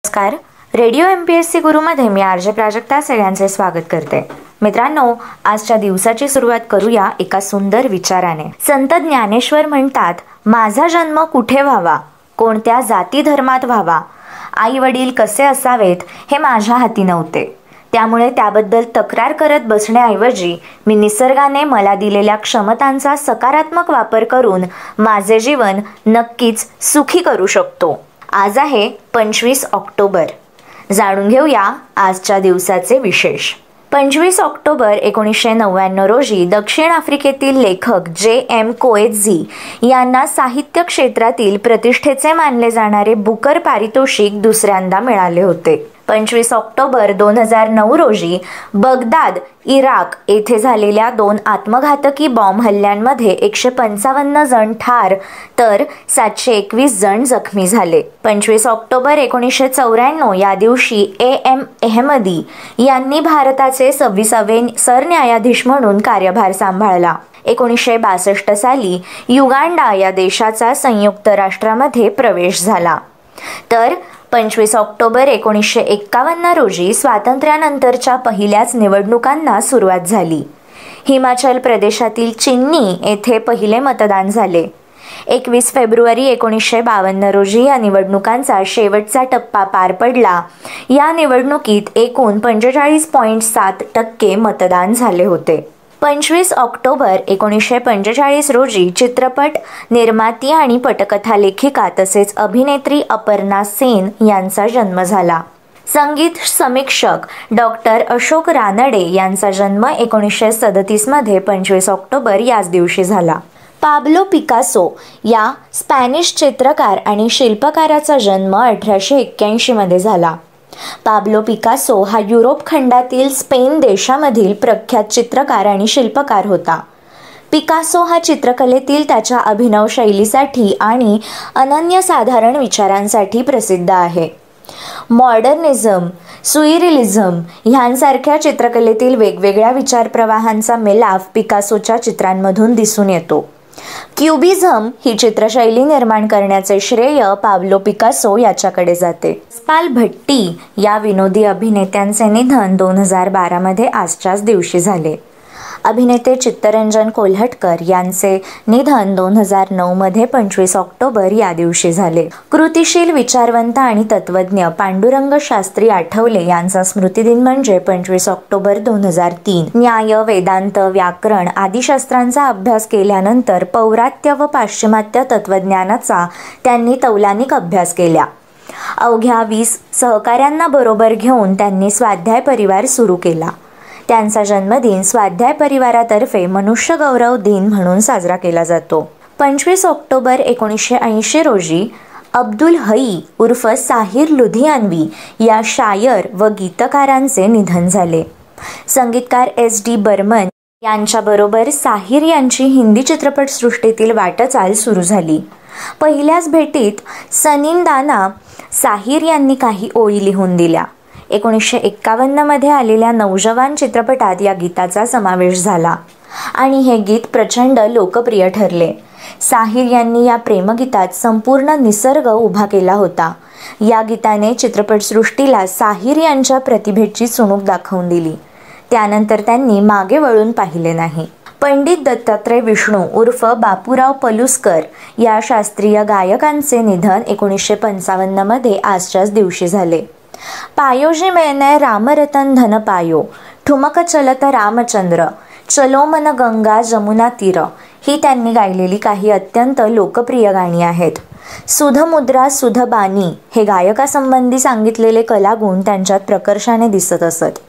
नमस्कार. Radio MPSC गुरुमध्ये मी RJ Prajakta सगळ्यांचे स्वागत करते. मित्रांनो, आजच्या दिवसाची सुरुवात करूया एका सुंदर विचाराने. संत ज्ञानेश्वर म्हणतात, माझा जन्म कुठे व्हावा, कोणत्या जाती धर्मात व्हावा, आई वडील कसे असावेत हे माझ्या हाती नव्हते. त्यामुळे त्याबद्दल तक्रार करत बसण्याऐवजी मी निसर्गाने मला दिलेल्या क्षमतांचा सकारात्मक वापर करून माझे जीवन नक्कीच सुखी करू शकतो. आज आहे 25 ऑक्टोबर. जाणून घेऊया आजच्या दिवसाचे विशेष. 25 ऑक्टोबर 1999 रोजी दक्षिण आफ्रिकेतील लेखक J.M. कोएत्झी यांना साहित्य क्षेत्रातील प्रतिष्ठेचे मानले जाणारे बुकर पारितोषिक दुसऱ्यांदा मिळाले होते. 25 ऑक्टोबर 2009 रोजी बगदाद, इराक येथे झालेल्या 2 आत्मघातकी बॉम्ब हल्ल्यांमध्ये 155 जण ठार तर 721 जण जखमी झाले. 25 ऑक्टोबर 1994 या दिवशी A.M. अहमदी यांनी भारताचे 26वे सरन्यायाधीश म्हणून कार्यभार सांभाळला. 1962 साली युगांडा या देशाचा संयुक्त राष्ट्रामध्ये प्रवेश झाला. तर 25 ऑक्टोबर 1951 रोजी स्वातंत्र्यानंतरच्या पहिल्याच निवडणुकांना सुरुवात झाली. हिमाचल प्रदेशातील चिन्नी येथे पहिले मतदान झाले. 21 फेब्रुवारी 1952 रोजी या निवडणुकांचा शेवटचा टप्पा पार पडला. या निवडणुकीत एकूण 45.7% मतदान झाले होते. 25 ऑक्टोबर 1945 रोजी चित्रपट निर्माती आणि पटकथा लेखिका तसेच अभिनेत्री अपर्णा सेन यांचा जन्म झाला. संगीत समीक्षक डॉक्टर अशोक रानडे यांचा जन्म 1937 मध्ये 25 ऑक्टोबर याच दिवशी झाला. पाब्लो पिकासो या स्पॅनिश चित्रकार आणि शिल्पकाराचा जन्म 1881 मध्ये झाला. पाब्लो पिकासो हा युरोप खंडातील स्पेन देशामधील प्रख्यात चित्रकार आणि शिल्पकार होता. पिकासो हा चित्रकलेतील त्याच्या अभिनव शैलीसाठी आणि अनन्यसाधारण विचारांसाठी प्रसिद्ध आहे. मॉडर्निझम, सुइरिलिझम ह्यांसारख्या चित्रकलेतील वेगवेगळ्या विचारप्रवाहांचा मेलाफ पिकासोच्या चित्रांमधून दिसून येतो. क्युबिझम ही चित्रशैली निर्माण करण्याचे श्रेय पाब्लो पिकासो याच्याकडे जाते. जसपाल भट्टी या विनोदी अभिनेत्यांचे निधन 2012 मध्ये आजच्याच दिवशी झाले. अभिनेते चित्तरंजन कोल्हटकर यांचे निधन 2009 मध्ये 25 ऑक्टोबर या दिवशी झाले. कृतिशील विचारवंत आणि तत्वज्ञ पांडुरंग शास्त्री आठवले यांचा स्मृतिदिन म्हणजे 25 ऑक्टोबर 2003. न्याय, वेदांत, व्याकरण आदी शास्त्रांचा अभ्यास केल्यानंतर पौरात्य व पाश्चिमात्य तत्वज्ञानाचा त्यांनी तौलानिक अभ्यास केला. अवघ्या 20 सहकाऱ्यांना बरोबर घेऊन त्यांनी स्वाध्याय परिवार सुरू केला. त्यांचा जन्मदिन स्वाध्याय परिवारातर्फे मनुष्य गौरव दिन म्हणून साजरा केला जातो. 25 ऑक्टोबर 1980 रोजी अब्दुल हई उर्फ साहिर लुधियानवी या शायर व गीतकारांचे निधन झाले. संगीतकार S.D. बर्मन यांच्याबरोबर साहिर यांची हिंदी चित्रपटसृष्टीतील वाटचाल सुरू झाली. पहिल्याच भेटीत सनिंदाना साहिर यांनी काही ओळी लिहून दिल्या. 1951 मध्ये आलेल्या नौजवान चित्रपटात या गीताचा समावेश झाला आणि हे गीत प्रचंड लोकप्रिय ठरले. साहिर यांनी या प्रेमगीतात संपूर्ण निसर्ग उभा केला होता. या गीताने चित्रपटसृष्टीला साहिर यांच्या प्रतिभेची चुणूक दाखवून दिली. त्यानंतर त्यांनी मागे वळून पाहिले नाही. पंडित दत्तात्रय विष्णू उर्फ बापूराव पलुसकर या शास्त्रीय गायकांचे निधन 1955 मध्ये आजच्याच दिवशी झाले. पायोजी मैने रामरतन धन पायो, ठुमक चलत रामचंद्र, चलो मन गंगा जमुना तीर ही त्यांनी गायलेली काही अत्यंत लोकप्रिय गाणी आहेत. सुधमुद्रा सुधबानी हे गायकासंबंधी सांगितलेले कलागुण त्यांच्यात प्रकर्षाने दिसत असत.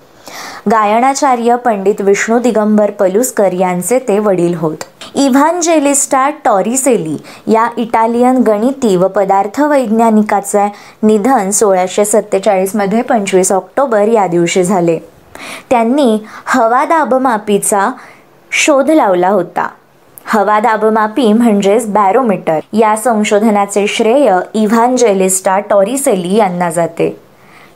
गायनाचार्य पंडित विष्णू दिगंबर पलुसकर यांचे ते वडील होत. इव्हांजेलिस्टा टॉरिसेली या इटालियन गणिती व पदार्थ वैज्ञानिकाचे निधन 1647 मध्ये 25 ऑक्टोबर या दिवशी झाले. त्यांनी हवा दाबमापीचा शोध लावला होता. हवा दाबमापी म्हणजेच बॅरोमीटर या संशोधनाचे श्रेय इव्हांजेलिस्टा टॉरिसेली यांना जाते.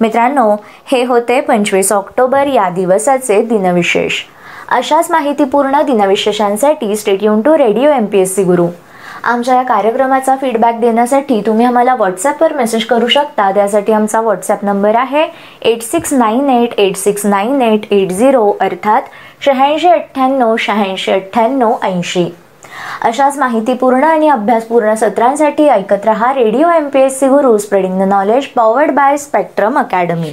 मित्रांनो, हे होते 25 ऑक्टोबर या दिवसाचे दिनविशेष. अशाच माहितीपूर्ण दिनविशेषांसाठी stay tune to radio MPSC Guru. आमच्या या कार्यक्रमाचा फीडबॅक देण्यासाठी तुम्ही आम्हाला व्हॉट्सॲपवर मेसेज करू शकता. त्यासाठी आमचा व्हॉट्सॲप नंबर आहे 8698869880 अर्थात 8698869880. अशाच माहितीपूर्ण आणि अभ्यासपूर्ण सत्रांसाठी ऐकत रहा radio MPSC Guru, spreading the knowledge, powered by spectrum academy.